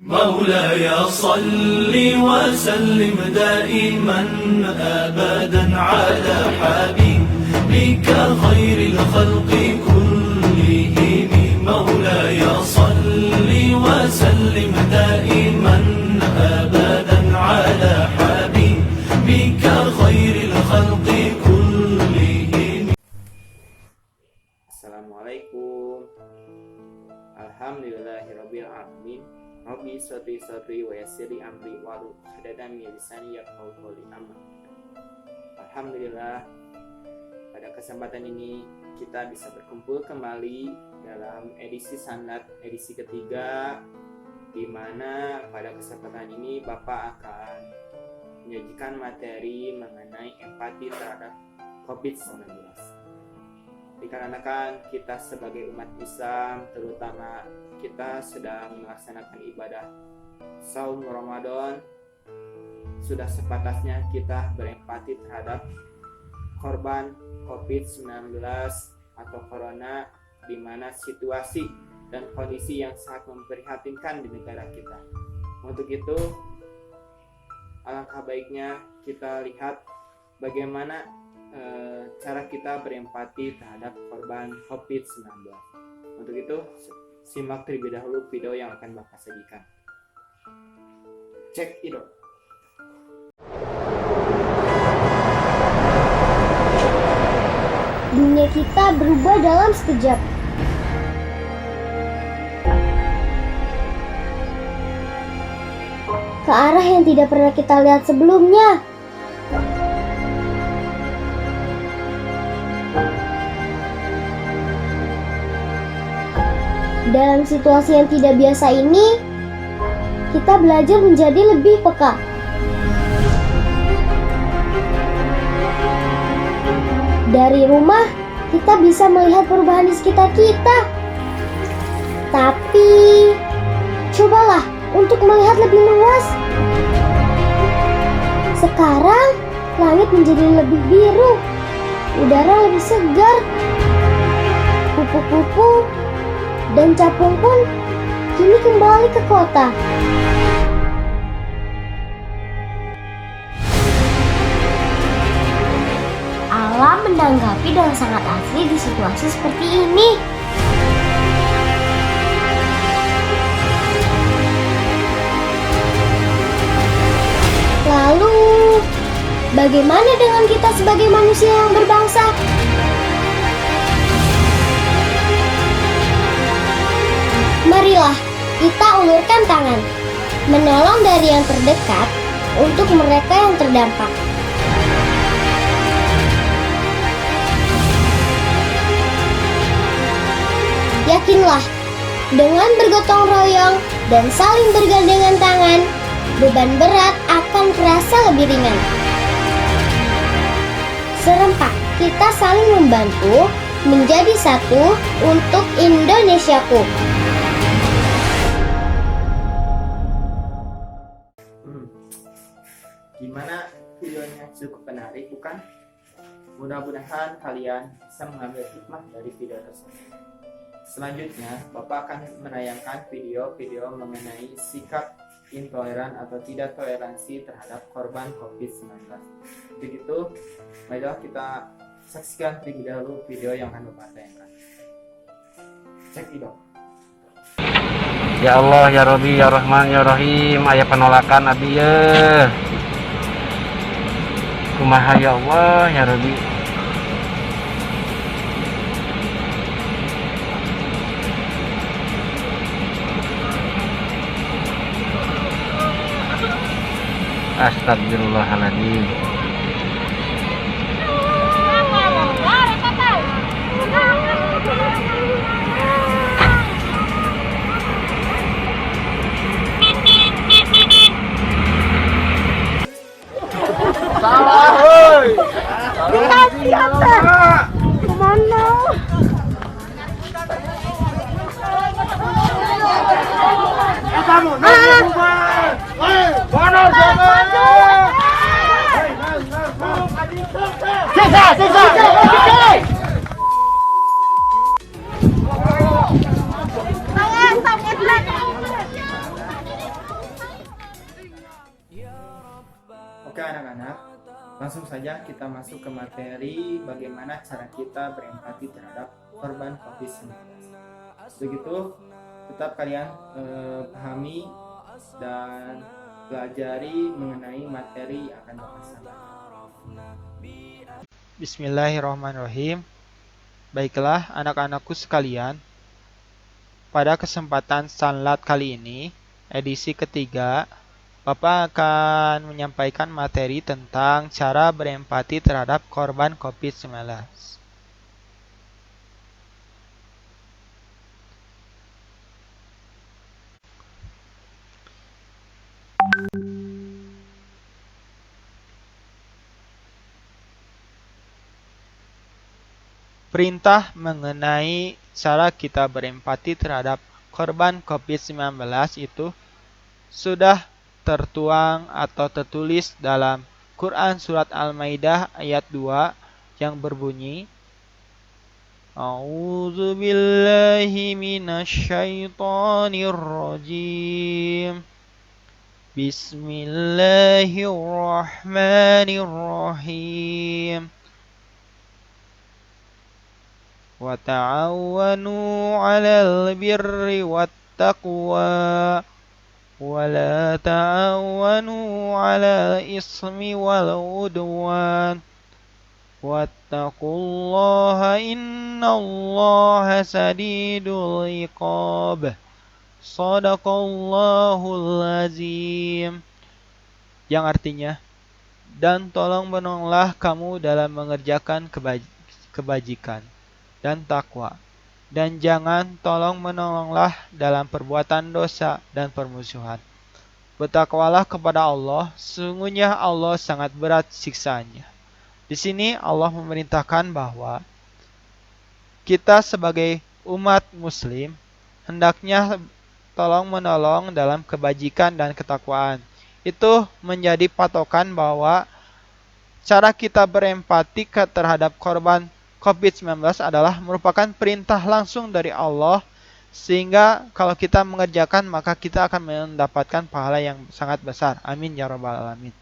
مولاي صل وسلم دائما أبدا على حبيبك خير الخلق كلهم مولاي صل وسلم دائما أبدا على حبيبك خير الخلق كلهم. Assalamualaikum. Alhamdulillahirabbil alamin. Rabbi sadri wa yassirli amri wahlul 'uqdatam min lisani yafqahu qawli. Alhamdulillah, pada kesempatan ini kita bisa berkumpul kembali dalam edisi sanad edisi ketiga, di mana pada kesempatan ini Bapak akan menyajikan materi mengenai empati terhadap COVID-19. Dikarenakan kita sebagai umat Islam, terutama kita sedang melaksanakan ibadah saum Ramadan, sudah sepatasnya kita berempati terhadap korban COVID-19 atau Corona, di mana situasi dan kondisi yang sangat memprihatinkan di negara kita. Untuk itu, alangkah baiknya kita lihat bagaimana cara kita berempati terhadap korban COVID-19. Untuk itu, simak terlebih dahulu video yang akan Bapak sajikan. Cek itu. Dunia kita berubah dalam sekejap. Ke arah yang tidak pernah kita lihat sebelumnya. Dalam situasi yang tidak biasa ini, kita belajar menjadi lebih peka. Dari rumah, kita bisa melihat perubahan di sekitar kita. Tapi, cobalah untuk melihat lebih luas. Sekarang, langit menjadi lebih biru, udara lebih segar, kupu-kupu dan capung pun kini kembali ke kota. Alam menanggapi dengan sangat asli di situasi seperti ini. Lalu, bagaimana dengan kita sebagai manusia yang berbangsa? Marilah kita ulurkan tangan, menolong dari yang terdekat untuk mereka yang terdampak. Yakinlah, dengan bergotong royong dan saling bergandengan tangan, beban berat akan terasa lebih ringan. Serempak kita saling membantu menjadi satu untuk Indonesiaku. Gimana videonya, cukup menarik bukan? Mudah-mudahan kalian bisa mengambil hikmah dari video tersebut. Selanjutnya, Bapak akan menayangkan video-video mengenai sikap intoleran atau tidak toleransi terhadap korban COVID-19. Begitu, marilah kita saksikan terlebih dahulu video yang akan Bapak tayangkan. Cek itu. Ya Allah, ya Rabbi, ya Rahman, ya Rahim, aya penolakan abdi ya. Kumaha ya Allah, ya Rabbi. Astagfirullahaladzim. Salah, hoi. Kemana? Kamu, Oke anak-anak, langsung saja kita masuk ke materi bagaimana cara kita berempati terhadap korban COVID-19. Begitu, tetap kalian pahami dan pelajari mengenai materi yang akan Bapak sampaikan. Bismillahirrahmanirrahim. Baiklah anak-anakku sekalian, pada kesempatan Sanlat kali ini, edisi ketiga, Bapak akan menyampaikan materi tentang cara berempati terhadap korban COVID-19. Perintah mengenai cara kita berempati terhadap korban COVID-19 itu sudah tertuang atau tertulis dalam Quran Surat Al-Maidah ayat 2 yang berbunyi, A'udzu billahi minasyaitonir rajim. Bismillahirrahmanirrahim. Wa ta'awanu 'alal birri wattaqwa wa la ta'awanu 'alal ismi wal 'udwan wattaqullaha innallaha sadidul 'iqab. Shadaqallahul azim. Yang artinya, dan tolong menolonglah kamu dalam mengerjakan kebajikan dan takwa, dan jangan tolong menolonglah dalam perbuatan dosa dan permusuhan. Bertakwalah kepada Allah, sesungguhnya Allah sangat berat siksaannya. Di sini Allah memerintahkan bahwa kita sebagai umat muslim hendaknya tolong menolong dalam kebajikan dan ketakwaan. Itu menjadi patokan bahwa cara kita berempati terhadap korban COVID-19 adalah merupakan perintah langsung dari Allah, sehingga kalau kita mengerjakan maka kita akan mendapatkan pahala yang sangat besar. Amin ya rabbal alamin.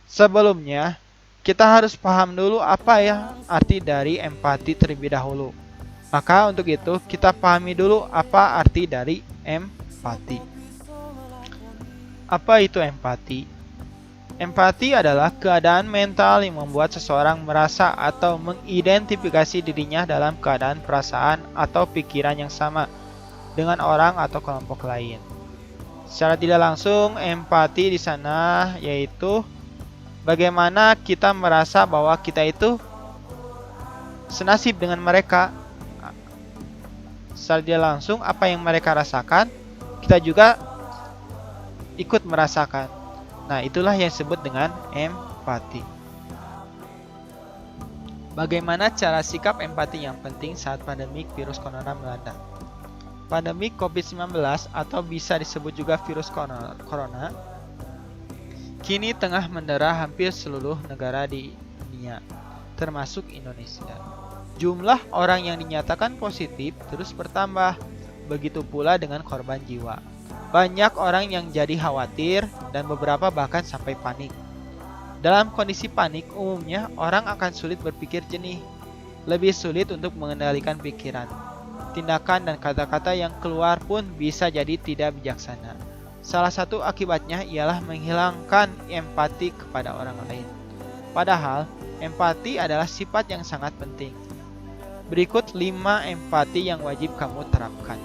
Sebelumnya, kita harus paham dulu apa ya arti dari empati terlebih dahulu. Maka untuk itu kita pahami dulu apa arti dari empati. Apa itu empati? Empati adalah keadaan mental yang membuat seseorang merasa atau mengidentifikasi dirinya dalam keadaan perasaan atau pikiran yang sama dengan orang atau kelompok lain. Secara tidak langsung, empati di sana yaitu bagaimana kita merasa bahwa kita itu senasib dengan mereka. Secara tidak langsung, apa yang mereka rasakan, kita juga ikut merasakan. Nah, itulah yang disebut dengan empati. Bagaimana cara sikap empati yang penting saat pandemik virus corona melanda? Pandemik COVID-19 atau bisa disebut juga virus corona kini tengah mendera hampir seluruh negara di dunia, termasuk Indonesia. Jumlah orang yang dinyatakan positif terus bertambah, begitu pula dengan korban jiwa. Banyak orang yang jadi khawatir dan beberapa bahkan sampai panik. Dalam kondisi panik, umumnya orang akan sulit berpikir jernih, lebih sulit untuk mengendalikan pikiran. Tindakan dan kata-kata yang keluar pun bisa jadi tidak bijaksana. Salah satu akibatnya ialah menghilangkan empati kepada orang lain. Padahal, empati adalah sifat yang sangat penting. Berikut 5 empati yang wajib kamu terapkan.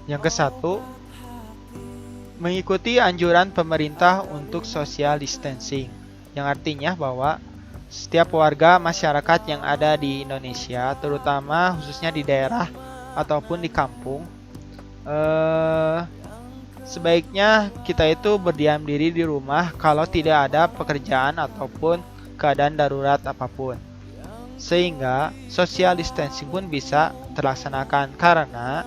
Yang ke-1, mengikuti anjuran pemerintah untuk social distancing, yang artinya bahwa setiap warga masyarakat yang ada di Indonesia, terutama khususnya di daerah ataupun di kampung, sebaiknya kita itu berdiam diri di rumah kalau tidak ada pekerjaan ataupun keadaan darurat apapun, sehingga social distancing pun bisa terlaksanakan, karena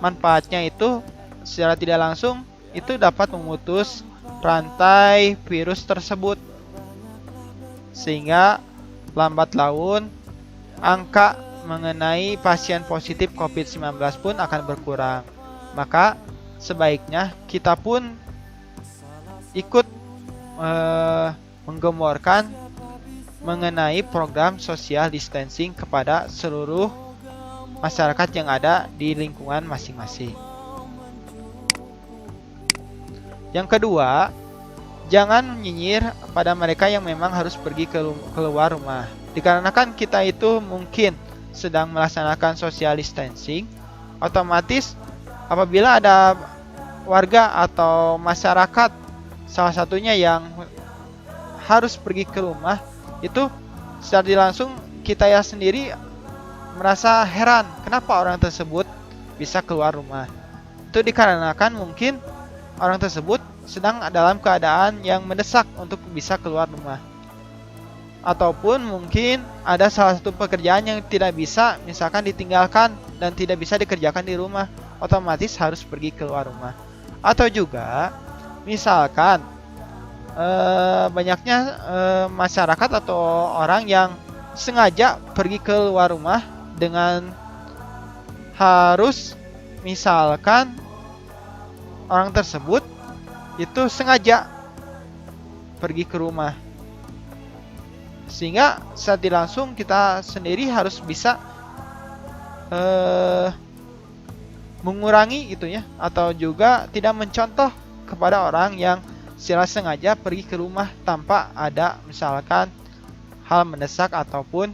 manfaatnya itu secara tidak langsung itu dapat memutus rantai virus tersebut, sehingga lambat laun angka mengenai pasien positif COVID-19 pun akan berkurang. Maka sebaiknya kita pun ikut menggemborkan mengenai program social distancing kepada seluruh masyarakat yang ada di lingkungan masing-masing. Yang kedua, jangan nyinyir pada mereka yang memang harus pergi keluar rumah. Dikarenakan kita itu mungkin sedang melaksanakan social distancing, otomatis apabila ada warga atau masyarakat salah satunya yang harus pergi ke rumah, itu secara langsung kita ya sendiri merasa heran kenapa orang tersebut bisa keluar rumah. Itu dikarenakan mungkin orang tersebut sedang dalam keadaan yang mendesak untuk bisa keluar rumah. Ataupun mungkin ada salah satu pekerjaan yang tidak bisa misalkan ditinggalkan dan tidak bisa dikerjakan di rumah, otomatis harus pergi keluar rumah. Atau juga misalkan banyaknya masyarakat atau orang yang sengaja pergi keluar rumah dengan harus misalkan orang tersebut itu sengaja pergi ke rumah, sehingga secara tidak langsung kita sendiri harus bisa mengurangi itu ya, atau juga tidak mencontoh kepada orang yang secara sengaja pergi ke rumah tanpa ada misalkan hal mendesak ataupun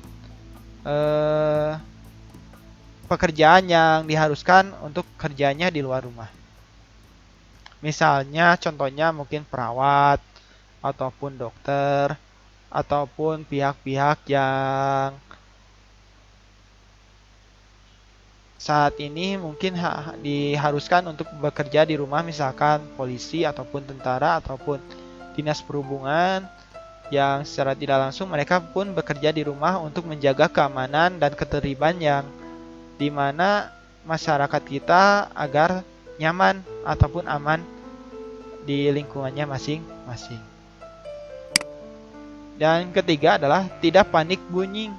pekerjaan yang diharuskan untuk kerjanya di luar rumah. Misalnya contohnya mungkin perawat ataupun dokter ataupun pihak-pihak yang saat ini mungkin diharuskan untuk bekerja di rumah, misalkan polisi ataupun tentara ataupun dinas perhubungan, yang secara tidak langsung mereka pun bekerja di rumah untuk menjaga keamanan dan ketertiban yang dimana masyarakat kita agar nyaman ataupun aman di lingkungannya masing-masing. Dan ketiga adalah tidak panik buying,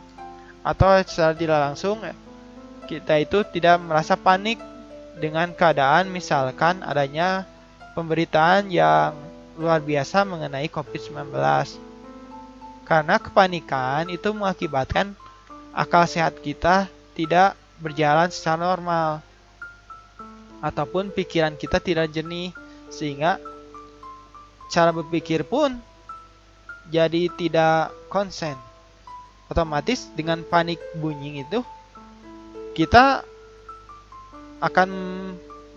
atau secara tidak langsung kita itu tidak merasa panik dengan keadaan misalkan adanya pemberitaan yang luar biasa mengenai COVID-19. Karena kepanikan itu mengakibatkan akal sehat kita tidak berjalan secara normal, ataupun pikiran kita tidak jernih, sehingga cara berpikir pun jadi tidak konsen. Otomatis dengan panik buying itu kita akan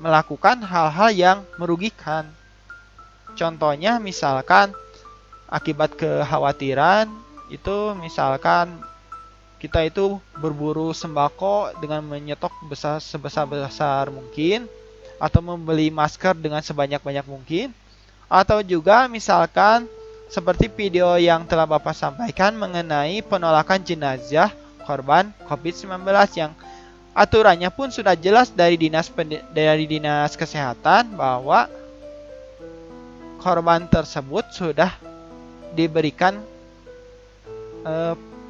melakukan hal-hal yang merugikan. Contohnya misalkan akibat kekhawatiran itu, misalkan kita itu berburu sembako dengan menyetok sebesar mungkin, atau membeli masker dengan sebanyak-banyak mungkin, atau juga misalkan seperti video yang telah Bapak sampaikan mengenai penolakan jenazah korban COVID-19 yang aturannya pun sudah jelas dari dinas kesehatan bahwa korban tersebut sudah diberikan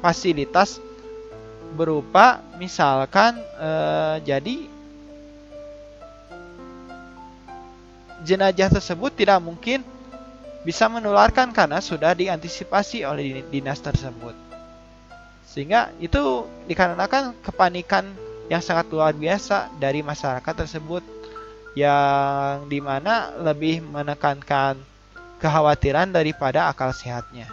fasilitas berupa misalkan jadi jenazah tersebut tidak mungkin bisa menularkan karena sudah diantisipasi oleh dinas tersebut. Sehingga itu dikarenakan kepanikan yang sangat luar biasa dari masyarakat tersebut, yang dimana lebih menekankan kekhawatiran daripada akal sehatnya.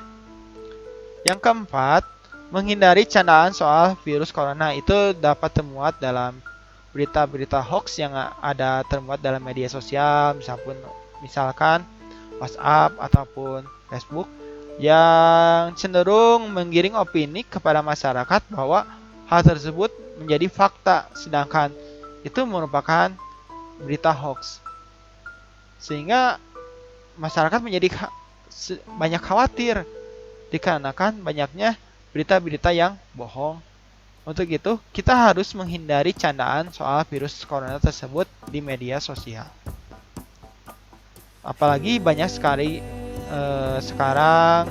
Yang keempat, menghindari candaan soal virus corona. Itu dapat termuat dalam berita-berita hoax yang ada termuat dalam media sosial, misalkan WhatsApp ataupun Facebook, yang cenderung menggiring opini kepada masyarakat bahwa hal tersebut menjadi fakta, sedangkan itu merupakan berita hoax. Sehingga masyarakat menjadi banyak khawatir dikarenakan banyaknya berita-berita yang bohong. Untuk itu, kita harus menghindari candaan soal virus corona tersebut di media sosial. Apalagi banyak sekali sekarang,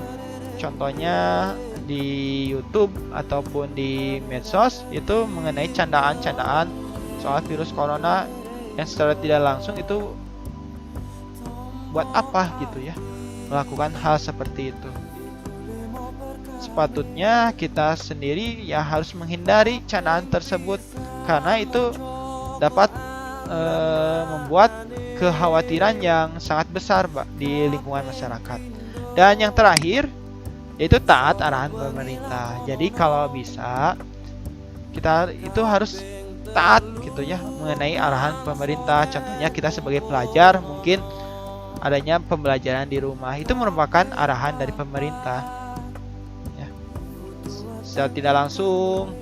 contohnya di YouTube ataupun di medsos itu mengenai candaan-candaan soal virus corona yang secara tidak langsung itu buat apa gitu ya melakukan hal seperti itu. Sepatutnya kita sendiri ya harus menghindari candaan tersebut karena itu dapat membuat kekhawatiran yang sangat besar di lingkungan masyarakat. Dan yang terakhir yaitu taat arahan pemerintah. Jadi kalau bisa kita itu harus taat gitu ya mengenai arahan pemerintah. Contohnya kita sebagai pelajar mungkin adanya pembelajaran di rumah itu merupakan arahan dari pemerintah. Ya. Secara tidak langsung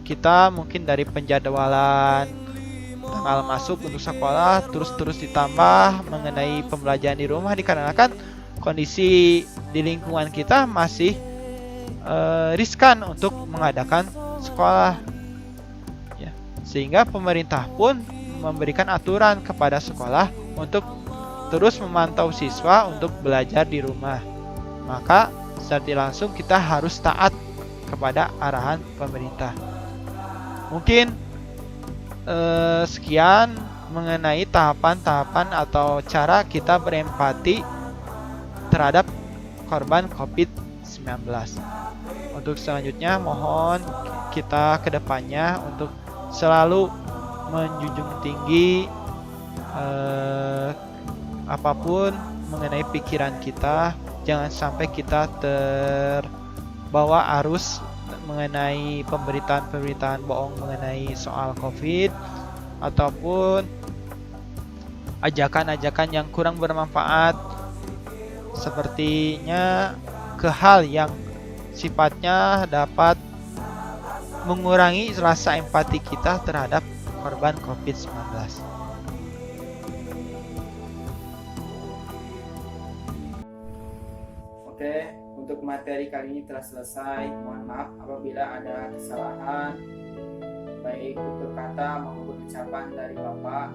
kita mungkin dari penjadwalan tanggal masuk untuk sekolah terus ditambah mengenai pembelajaran di rumah dikarenakan kondisi di lingkungan kita masih riskan untuk mengadakan sekolah ya. Sehingga pemerintah pun memberikan aturan kepada sekolah untuk terus memantau siswa untuk belajar di rumah. Maka secara tidak langsung kita harus taat kepada arahan pemerintah. Mungkin sekian mengenai tahapan-tahapan atau cara kita berempati terhadap korban COVID-19. Untuk selanjutnya mohon kita kedepannya untuk selalu menjunjung tinggi apapun mengenai pikiran kita, jangan sampai kita terbawa arus mengenai pemberitaan-pemberitaan bohong mengenai soal COVID ataupun ajakan-ajakan yang kurang bermanfaat sepertinya ke hal yang sifatnya dapat mengurangi rasa empati kita terhadap korban COVID-19. Oke, untuk materi kali ini telah selesai. Mohon maaf apabila ada kesalahan baik tutur kata maupun ucapan dari Bapak.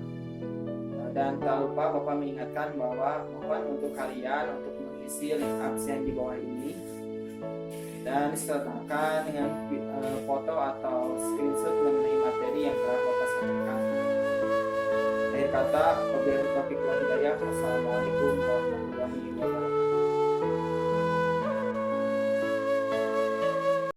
Dan tak lupa Bapak mengingatkan bahwa mohon untuk kalian untuk mengisi link absen di bawah ini dan disertakan dengan foto atau screenshot mengenai materi yang telah Bapak sampaikan. Akhir kata, wabillahi taufiq wal hidayah. Wassalamualaikum warahmatullahi wabarakatuh.